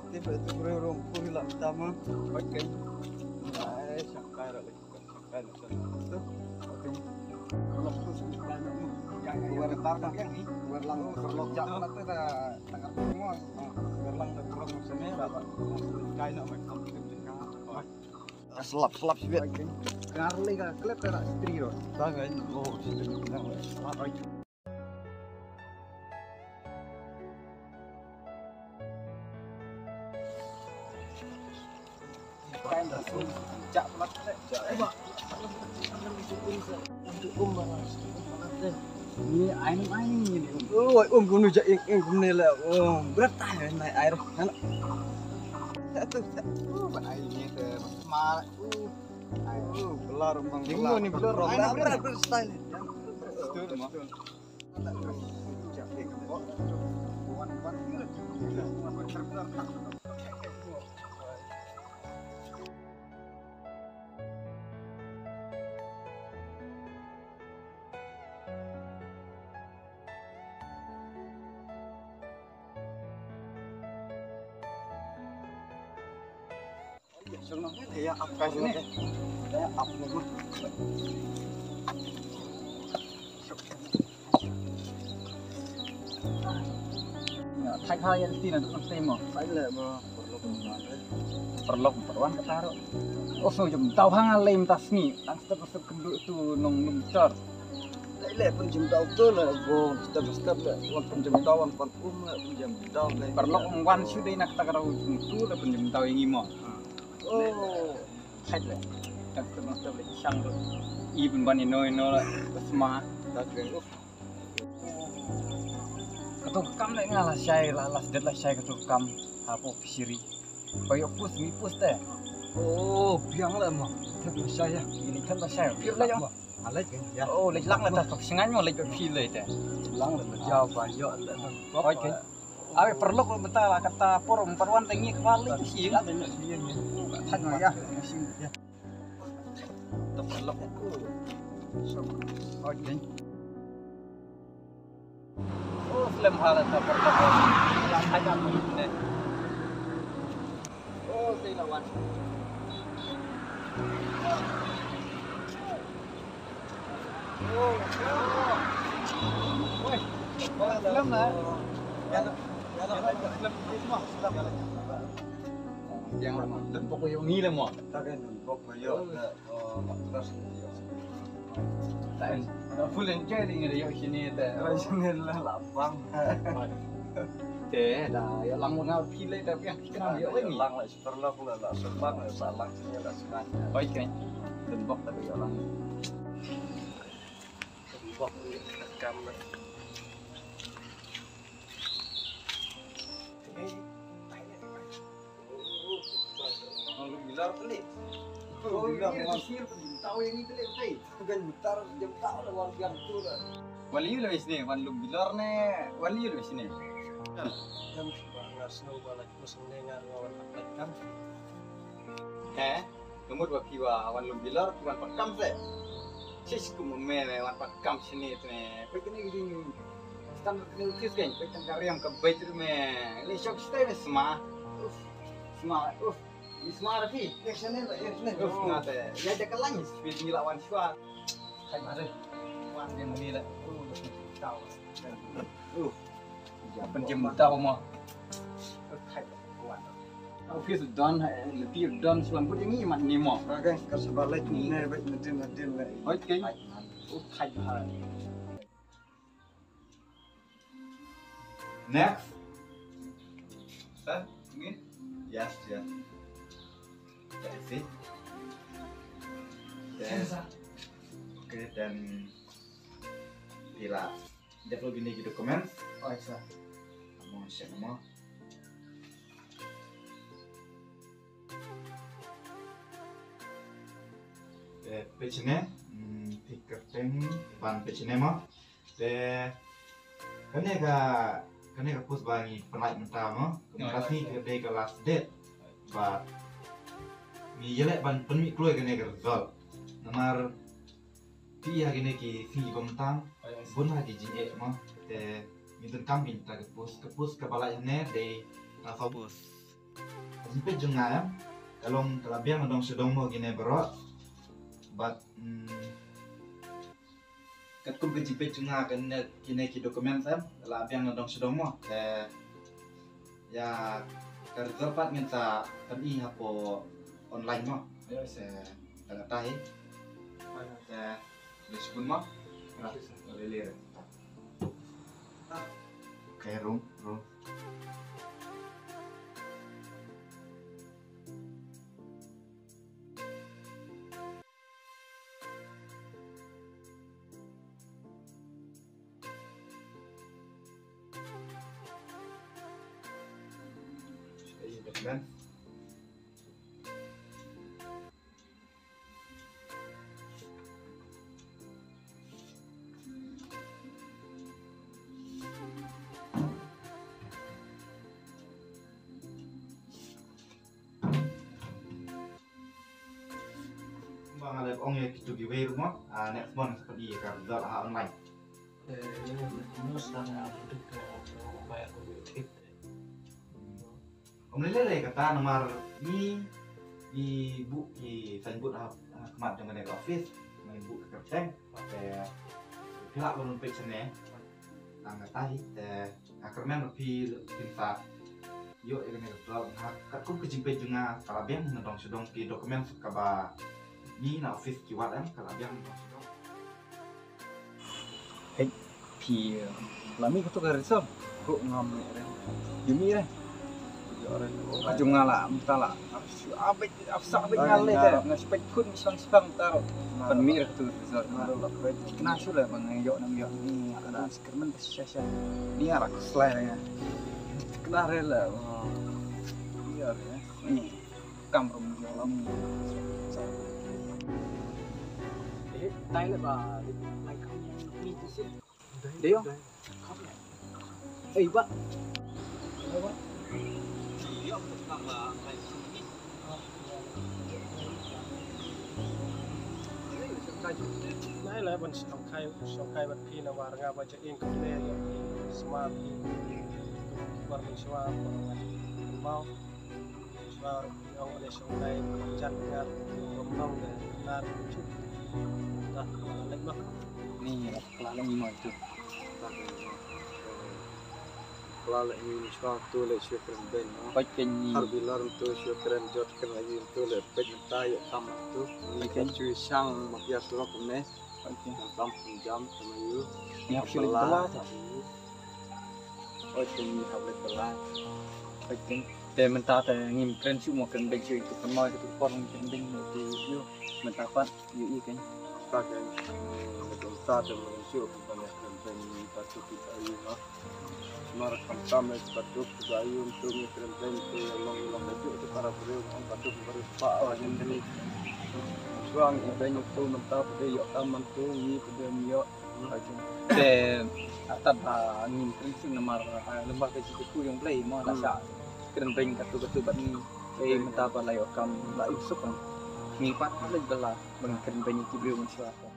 tiba-tiba rumput hilang pertama. Oke. Sangkai lagi. Sangkai itu. Oke. Kalau terus yang luar target yang ini, luar lang perlok jalan itu tengah semua. Luar lang perlok sini dapat. Kain nak macam tu. Selap sih. Karli kan klep tak setri loh. Bagai. Oh, setri. Kain dah pun cak pelat cak. Untuk ini air ini. Oh, gunu jak yang gunu lah. Oh, berat ya naik air. Satu. Air ini tu mal. Belar memang belar. Ini belar. Berat style. Betul. Jak kok. Wan sebenarnya dia apa sini? Dia apa dulu? Thay thay yang sini untuk tema. Saya le perlu perwan ketaruh. Oh so jom tahu hang lem tas ni. Step kenduk tu nong cor. Le pun jom tahu tu lah. Go step le. Wan pun jom tahu wan le pun jom tahu le. Perlu wan sudah nak tak tahu tu le pun jom tahu yang imo. Oh, hay là các cái món lịch sang rồi, even ban ini nó là smart, đặc biệt lúc ketukam lại ngalah saya lah sedet lah saya ketukam apa siri, bayar mi pus teh. Oh, biang lah mah, terus saya, ini kan lah saya, biar lah mah, alai kan ya. Oh, lek lang lah tak sengaja mau lek pilih teh, lang lah jauh banyak lah, oke. Awe perlu betul kata porum perwan tengi kepala sih kan banyak dia ni. Tanya ya, mesin ya. Terpelok aku. Oke. Oh, film hal itu pertama. Yang ada ni. Oh, saya lawan. Oh. Woi. Film lah. Yang lempok yang ni lah mo. Tak kan lempok yo. Terus. Tak. Full enjoy dengan yo sini dah. Sini lah lapang. Teh dah ya lang ngau pilih tapi yang kenal yo ni. Lang lah superlok lah sembang lah salang sini lah sekan. Baik kan. Lempok tapi yo lang. Lempok rekam. Bilar pelik. Oh, bilar masih tahu yang itu lagi. Bukan bitar jam tahu lah warga yang tu lah. Wali lu sini, wan lu bilar ne, wali lu sini. Jam sebangas nu balik musim dengar ngawan pakam. Lumut wakiwa wan lu bilar wan pakam se. Sis kumene wan pakam sini tu ne. Begini gini. Standar nukis kan, pekan karyam ke baik tu me. Ini shock stay semua. Semua. Semua lagi. Action ni, action ni. Nggak ada. Ya ada kelang. Speed ni lawan siapa? Kayak mana? Wan yang ni lah. Tahu. Penjem tahu mah. Kayak wan. Aku fikir don, lebih don selamput ini mat ni mah. Kan kasih ni baik medin lah. Oke. Kayak. Next. Ini? Yes. That's it. Oke, dan bila develop ini gitu komen. Oh, iya. Mau share nama. Page ini, tiket ban page ini mah. Kene ka post bangi penait mentama, kemudian ni ke ke last date, but mi yelek ban penmi keluar kene ke result. Nomor dia kene ki fi kontang, bun lagi jin mah, te minta kambing ta ke post ke balai ne de fokus Sempit juga ya. Kalau kelabian mendong sedong mau gini bro. But kat kum kejipit juga kan kini ki dokumen sam. Kelabian mendong sedong mau. Ya kerja pat minta tadi hapo online mau. Ya saya agak tahu. Saya disebut mau. Boleh. Oke, room. Kan? Bang ada ong ya gitu giveaway rumah, next month seperti kerja online. Om lele kata nomor ni di bu di sambut kemat dengan di office, main bu kerja, pakai pihak belum pecahnya, angkat tahi, akarnya lebih pintar. Yuk ini kalau katku kejimpe juga kalau biang mendong sedong di dokumen sekaba ni na office kiwat kalau biang mendong sedong. Thì lami ko to ka resort ko ngam re yumi re chung ngala mtala abet abet ngale te ngaspek kun misang spang taro pan mir tu resort kena sula bang yo nam yo ni ada skermen sesya ni ara slay ya kena re la ya ni kam rum yo lam tay là bà lại không đi tu sih đấy không? Ấy bạn. Đấy bạn. Ý ông thực rằng là phải xử lý. Nãy là mình song khai bật khi nào vào ngã vào chạy in công nghệ smart vào mình xóa mau xóa ông để song khai chặt ngã bấm long để làm chút ta lấy mất Ni là lagi mau itu. Kalau ingin suatu le syukur ben, Bagian ni. Alhamdulillah untuk syukuran jod lagi untuk le penyentai tam tu, ikan cuy sang makia surah kene, tam jam sama you, Ni aku sulit belah. oh ini habis belah, Bagian.แต่มันตาแต่งิมเกรนชิวหมวกกันเบงชิวตุกันน้อยตุกคนกันเบงdi you มันตาปัดอยู่อีกกัน takkan betul tak ada syukur banyak dan patut kita ayu Semara kami patut juga ayu untuk mengkeren tu yang itu para beliau patut berusaha yang ini suang ibadah itu mentap dia yok taman tu ni pada yok แต่ตัดงิมเกรนชิวnomor lembah ke situ yang play mau rasa keren ring katu bat niมันตาปลายอกกำla isuk kan ni pat lagi belah bang keren banyak kibriu masyarakat